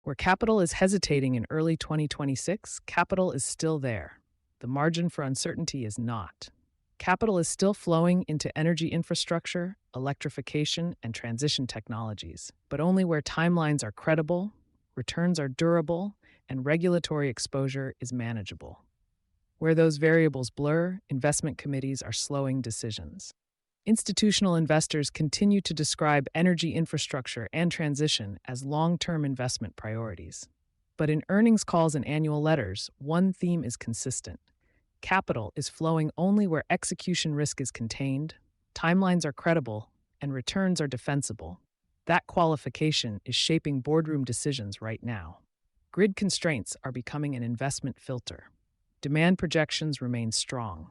Where capital is hesitating in early 2026, capital is still there. The margin for uncertainty is not. Capital is still flowing into energy infrastructure, electrification, and transition technologies, but only where timelines are credible, returns are durable, and regulatory exposure is manageable. Where those variables blur, investment committees are slowing decisions. Institutional investors continue to describe energy infrastructure and transition as long-term investment priorities. But in earnings calls and annual letters, one theme is consistent. Capital is flowing only where execution risk is contained, timelines are credible, and returns are defensible. That qualification is shaping boardroom decisions right now. Grid constraints are becoming an investment filter. Demand projections remain strong.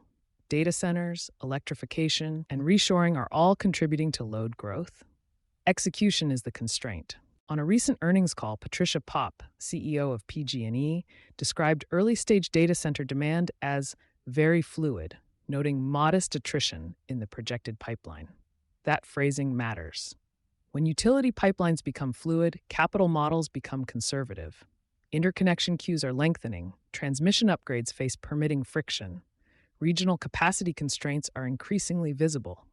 Data centers, electrification, and reshoring are all contributing to load growth. Execution is the constraint. On a recent earnings call, Patricia Popp, CEO of PG&E, described early-stage data center demand as very fluid, noting modest attrition in the projected pipeline. That phrasing matters. When utility pipelines become fluid, capital models become conservative. Interconnection queues are lengthening, transmission upgrades face permitting friction. Regional capacity constraints are increasingly visible.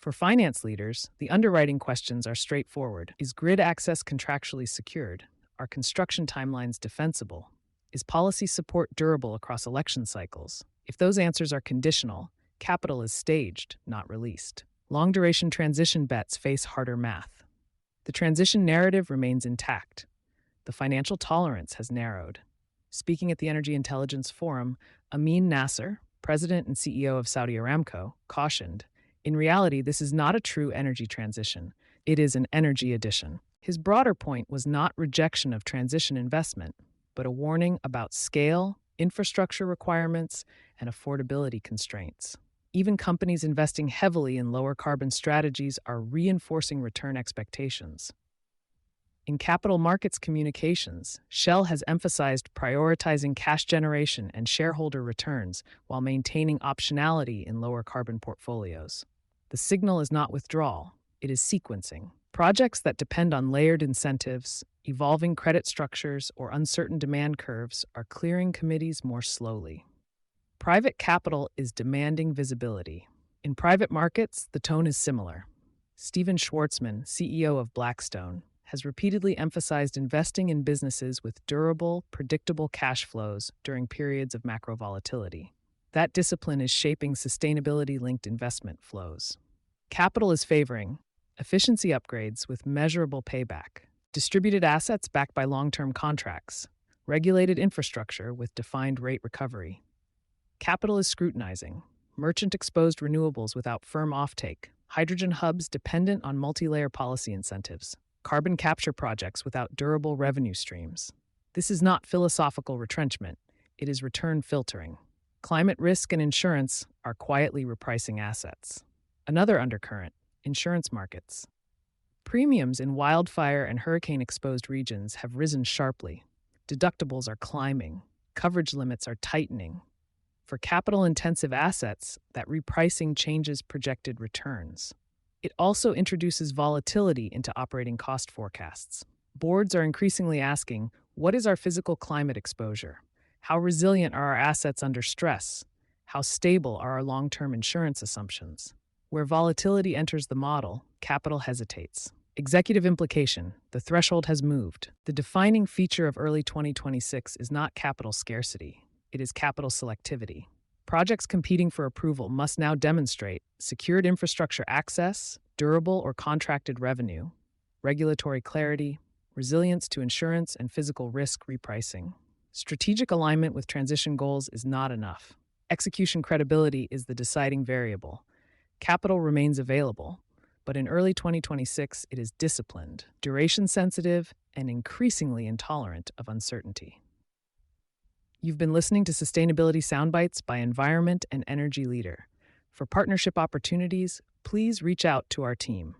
For finance leaders, the underwriting questions are straightforward. Is grid access contractually secured? Are construction timelines defensible? Is policy support durable across election cycles? If those answers are conditional, capital is staged, not released. Long-duration transition bets face harder math. The transition narrative remains intact. The financial tolerance has narrowed. Speaking at the Energy Intelligence Forum, Amin Nasser, president and CEO of Saudi Aramco, cautioned, in reality, this is not a true energy transition. It is an energy addition. His broader point was not rejection of transition investment, but a warning about scale, infrastructure requirements, and affordability constraints. Even companies investing heavily in lower carbon strategies are reinforcing return expectations. In capital markets communications, Shell has emphasized prioritizing cash generation and shareholder returns while maintaining optionality in lower carbon portfolios. The signal is not withdrawal, it is sequencing. Projects that depend on layered incentives, evolving credit structures, or uncertain demand curves are clearing committees more slowly. Private capital is demanding visibility. In private markets, the tone is similar. Stephen Schwartzman, CEO of Blackstone, has repeatedly emphasized investing in businesses with durable, predictable cash flows during periods of macro volatility. That discipline is shaping sustainability-linked investment flows. Capital is favoring efficiency upgrades with measurable payback, distributed assets backed by long-term contracts, regulated infrastructure with defined rate recovery. Capital is scrutinizing merchant-exposed renewables without firm offtake, hydrogen hubs dependent on multi-layer policy incentives, carbon capture projects without durable revenue streams. This is not philosophical retrenchment, it is return filtering. Climate risk and insurance are quietly repricing assets. Another undercurrent, insurance markets. Premiums in wildfire and hurricane-exposed regions have risen sharply. Deductibles are climbing. Coverage limits are tightening. For capital-intensive assets, that repricing changes projected returns. It also introduces volatility into operating cost forecasts. Boards are increasingly asking, what is our physical climate exposure? How resilient are our assets under stress? How stable are our long-term insurance assumptions? Where volatility enters the model, capital hesitates. Executive implication: the threshold has moved. The defining feature of early 2026 is not capital scarcity, it is capital selectivity. Projects competing for approval must now demonstrate secured infrastructure access, durable or contracted revenue, regulatory clarity, resilience to insurance and physical risk repricing. Strategic alignment with transition goals is not enough. Execution credibility is the deciding variable. Capital remains available, but in early 2026 it is disciplined, duration-sensitive, and increasingly intolerant of uncertainty. You've been listening to Sustainability Soundbites by Environment and Energy Leader. For partnership opportunities, please reach out to our team.